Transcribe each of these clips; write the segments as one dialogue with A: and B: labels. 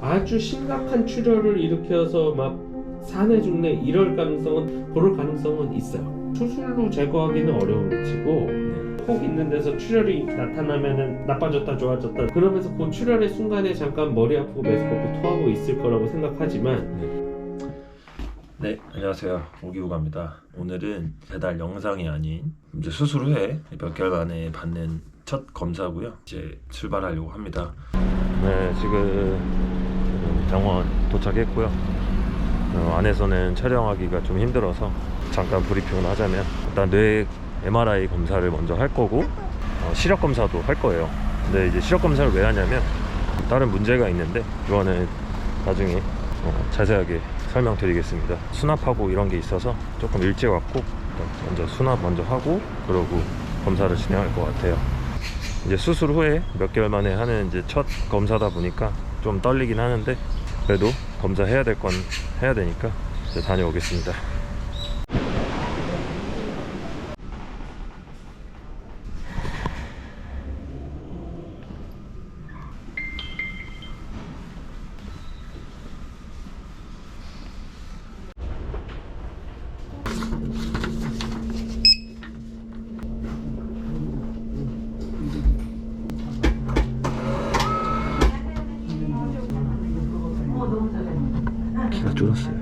A: 아주 심각한 출혈을 일으켜서 막 산해 중내 이럴 가능성은 그럴 가능성은 있어요. 수술로 제거하기는 어려운 위치고 혹 있는 데서 출혈이 나타나면은 나빠졌다 좋아졌다 그러면서 그 출혈의 순간에 잠깐 머리 아프고 메스껍고 토하고 있을 거라고 생각하지만
B: 네, 안녕하세요. 오기우가입니다. 오늘은 배달 영상이 아닌 이제 수술 후에 몇 개월 만에 받는 첫 검사고요. 이제 출발하려고 합니다. 네, 지금 병원 도착했고요. 안에서는 촬영하기가 좀 힘들어서 잠깐 브리핑을 하자면 일단 뇌 MRI 검사를 먼저 할 거고 시력 검사도 할 거예요. 근데 이제 시력 검사를 왜 하냐면 다른 문제가 있는데 이거는 나중에 자세하게 설명드리겠습니다. 수납하고 이런 게 있어서 조금 일찍 왔고 먼저 수납 먼저 하고 그러고 검사를 진행할 것 같아요. 이제 수술 후에 몇 개월 만에 하는 이제 첫 검사다 보니까 좀 떨리긴 하는데 그래도 검사해야 될 건 해야 되니까 이제 다녀오겠습니다. 키가 줄었어요.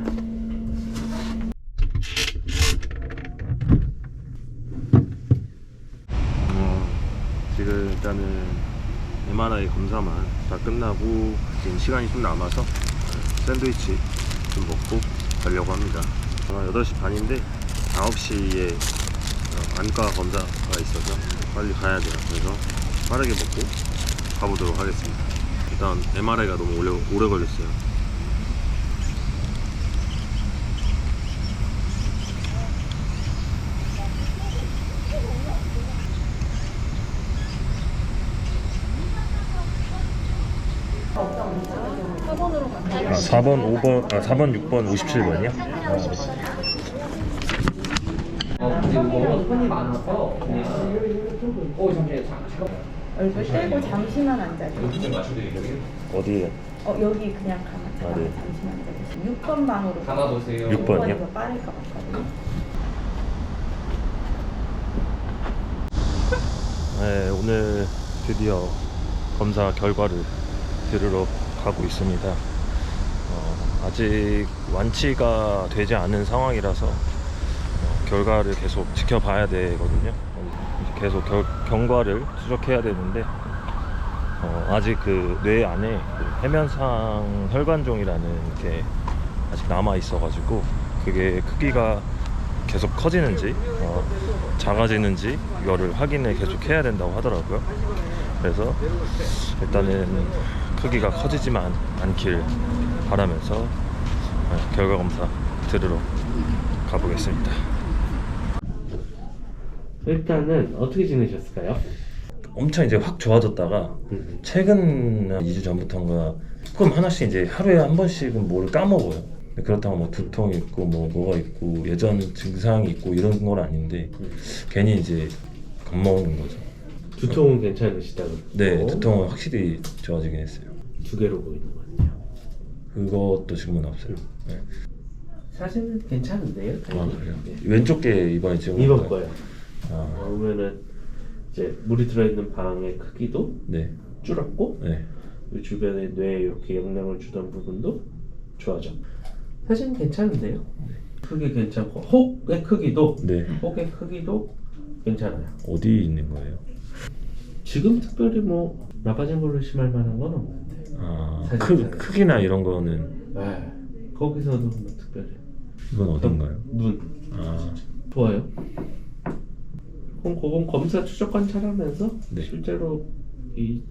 B: 지금 일단은 MRI 검사만 다 끝나고 지금 시간이 좀 남아서 샌드위치 좀 먹고 가려고 합니다. 8시 반인데 9시에 안과 검사가 있어서 빨리 가야 돼요. 그래서 빠르게 먹고 가보도록 하겠습니다. 일단 MRI가 너무 오래 걸렸어요. 아, 4번, 5번, 4번, 6번, 57번이요?
A: 그리고 손이 많아서
C: 얼굴 떼고 잠시만 앉아주세요.
B: 어디에?
C: 여기 그냥 가만
B: 네.
C: 잠시만 앉아주세요. 6번 방으로
A: 담아보세요.
B: 6번이요?
C: 더 빠를 것 같거든요.
B: 네, 오늘 드디어 검사 결과를 들으러 가고 있습니다. 아직 완치가 되지 않은 상황이라서 결과를 계속 지켜봐야 되거든요. 이제 계속 경과를 추적해야 되는데 아직 그 뇌 안에 그 해면상 혈관종이라는 게 아직 남아 있어가지고 그게 크기가 계속 커지는지 작아지는지 이거를 확인을 계속 해야 된다고 하더라고요. 그래서 일단은 크기가 커지지만 않길 바라면서 결과 검사 들으러 가보겠습니다.
A: 일단은 어떻게 지내셨을까요?
B: 엄청 이제 확 좋아졌다가 최근 2주 전부터인가 조금 하나씩 이제 하루에 한 번씩은 뭐를 까먹어요. 그렇다고 뭐 두통 있고 뭐가 있고 예전 증상이 있고 이런 건 아닌데 괜히 이제 겁먹는 거죠.
A: 두통은 괜찮으시다고?
B: 네, 두통은 확실히 좋아지긴 했어요.
A: 두 개로 보이는 거 같아요.
B: 그것도 지금은 없어요. 네.
A: 사실은 괜찮은데요?
B: 그래요?
A: 네.
B: 왼쪽 게 이번에 찍은
A: 이번
B: 건가요?
A: 거예요. 보면은 이제 물이 들어있는 방의 크기도
B: 네.
A: 줄었고
B: 네.
A: 이 주변에 뇌에 이렇게 영향을 주던 부분도 좋아져. 사실은 괜찮은데요? 크기 괜찮고 혹의 크기도
B: 네.
A: 혹의 크기도 괜찮아요.
B: 어디 있는 거예요?
A: 지금 특별히 뭐 나빠진 걸로 심할 만한 건 없는데. 사진.
B: 크기나 이런 거는
A: 네. 거기서도 뭐 특별히.
B: 이건 어딘가요?
A: 눈. 좋아요. 그건 검사 추적 관찰하면서
B: 네.
A: 실제로 이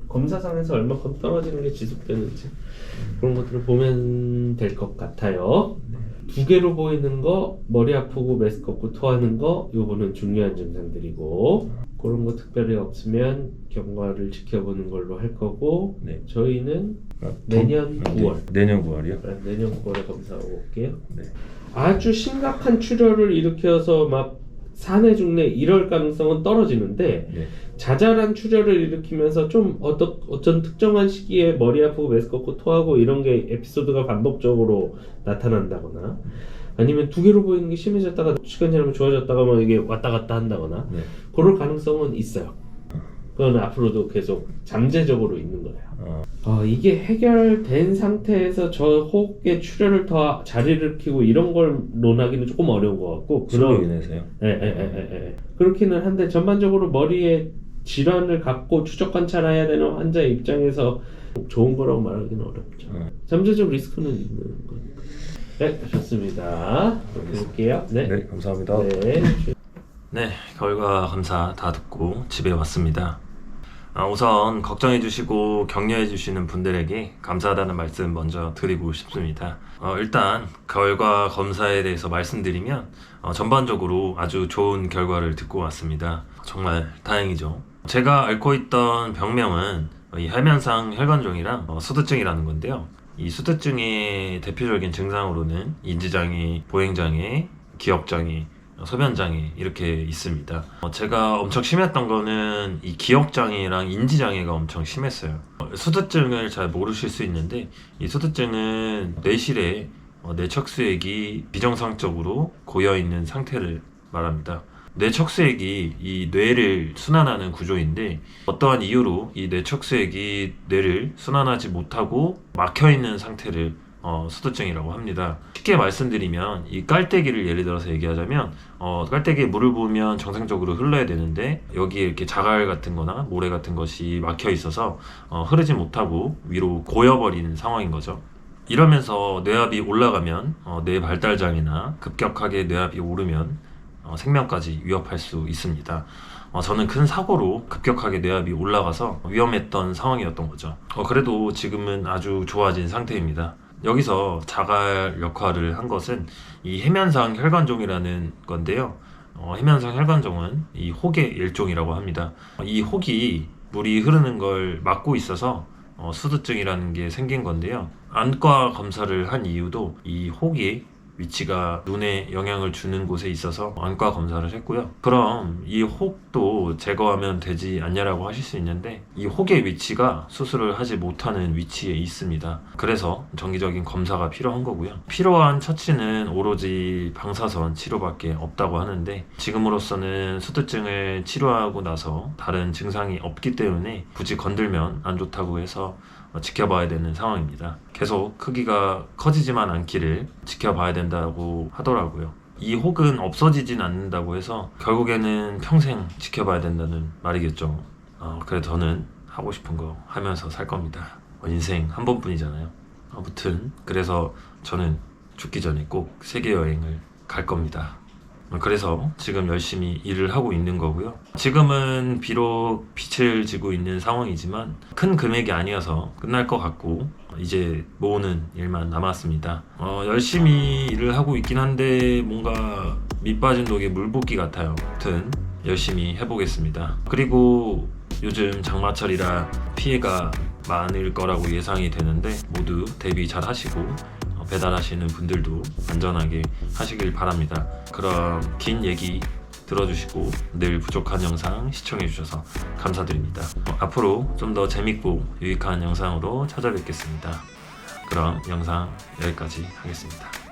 A: 검사상에서 얼마큼 떨어지는 게 지속되는지 그런 것들을 보면 될 것 같아요. 두 개로 보이는 거, 머리 아프고 메스껍고 토하는 거, 요거는 중요한 증상들이고 그런 거 특별히 없으면 경과를 지켜보는 걸로 할 거고
B: 네.
A: 저희는 내년 9월.
B: 내년 9월이요?
A: 내년 9월에 검사하고 올게요.
B: 네.
A: 아주 심각한 출혈을 일으켜서 막 산해 중래 이럴 가능성은 떨어지는데
B: 네.
A: 자잘한 출혈을 일으키면서 좀 어떤 특정한 시기에 머리 아프고 메스껍고 토하고 이런 게 에피소드가 반복적으로 나타난다거나 아니면 두 개로 보이는 게 심해졌다가 시간이 지나면 좋아졌다가 막 이게 왔다 갔다 한다거나
B: 네.
A: 그럴 가능성은 있어요. 그건 앞으로도 계속 잠재적으로 있는 거예요. 이게 해결된 상태에서 저 혹의 출혈을 더 잘 일으키고 이런 걸 논하기는 조금 어려운 것 같고
B: 술로 인해서요?
A: 그렇기는 한데 전반적으로 머리에 질환을 갖고 추적 관찰해야 되는 환자의 입장에서 좋은 거라고 말하기는 어렵죠. 잠재적 리스크는 있는 거니까. 네, 좋습니다. 볼게요. 네.
B: 네, 감사합니다.
A: 네.
B: 네, 결과 검사 다 듣고 집에 왔습니다. 우선 걱정해주시고 격려해주시는 분들에게 감사하다는 말씀 먼저 드리고 싶습니다. 일단 결과 검사에 대해서 말씀드리면 전반적으로 아주 좋은 결과를 듣고 왔습니다. 정말 다행이죠. 제가 앓고 있던 병명은 이 해면상 혈관종이랑 수두증이라는 건데요. 이 수두증의 대표적인 증상으로는 인지장애, 보행장애, 기억장애, 소변장애 이렇게 있습니다. 제가 엄청 심했던 거는 이 기억장애랑 인지장애가 엄청 심했어요. 수두증을 잘 모르실 수 있는데 이 수두증은 뇌실에 뇌척수액이 비정상적으로 고여있는 상태를 말합니다. 뇌척수액이 이 뇌를 순환하는 구조인데 어떠한 이유로 이 뇌척수액이 뇌를 순환하지 못하고 막혀있는 상태를 수두증이라고 합니다. 쉽게 말씀드리면 이 깔때기를 예를 들어서 얘기하자면 깔때기에 물을 부으면 정상적으로 흘러야 되는데 여기에 이렇게 자갈 같은 거나 모래 같은 것이 막혀 있어서 흐르지 못하고 위로 고여버리는 상황인 거죠. 이러면서 뇌압이 올라가면 뇌 발달장애나 급격하게 뇌압이 오르면 생명까지 위협할 수 있습니다. 저는 큰 사고로 급격하게 뇌압이 올라가서 위험했던 상황이었던 거죠. 그래도 지금은 아주 좋아진 상태입니다. 여기서 자갈 역할을 한 것은 이 해면상 혈관종이라는 건데요. 해면상 혈관종은 이 혹의 일종이라고 합니다. 이 혹이 물이 흐르는 걸 막고 있어서 수두증이라는 게 생긴 건데요. 안과 검사를 한 이유도 이 혹이 위치가 눈에 영향을 주는 곳에 있어서 안과 검사를 했고요. 그럼 이 혹도 제거하면 되지 않냐라고 하실 수 있는데 이 혹의 위치가 수술을 하지 못하는 위치에 있습니다. 그래서 정기적인 검사가 필요한 거고요. 필요한 처치는 오로지 방사선 치료밖에 없다고 하는데 지금으로서는 수두증을 치료하고 나서 다른 증상이 없기 때문에 굳이 건들면 안 좋다고 해서 지켜봐야 되는 상황입니다. 계속 크기가 커지지만 않기를 지켜봐야 된다고 하더라고요. 이 혹은 없어지진 않는다고 해서 결국에는 평생 지켜봐야 된다는 말이겠죠. 그래도 저는 하고 싶은 거 하면서 살 겁니다. 인생 한 번뿐이잖아요. 아무튼 그래서 저는 죽기 전에 꼭 세계 여행을 갈 겁니다. 그래서 지금 열심히 일을 하고 있는 거고요. 지금은 비록 빛을 지고 있는 상황이지만 큰 금액이 아니어서 끝날 것 같고 이제 모으는 일만 남았습니다. 열심히 일을 하고 있긴 한데 뭔가 밑 빠진 독에 물 붓기 같아요. 아무튼 열심히 해보겠습니다. 그리고 요즘 장마철이라 피해가 많을 거라고 예상이 되는데 모두 대비 잘 하시고 배달하시는 분들도 안전하게 하시길 바랍니다. 그럼 긴 얘기 들어주시고 늘 부족한 영상 시청해주셔서 감사드립니다. 앞으로 좀 더 재밌고 유익한 영상으로 찾아뵙겠습니다. 그럼 영상 여기까지 하겠습니다.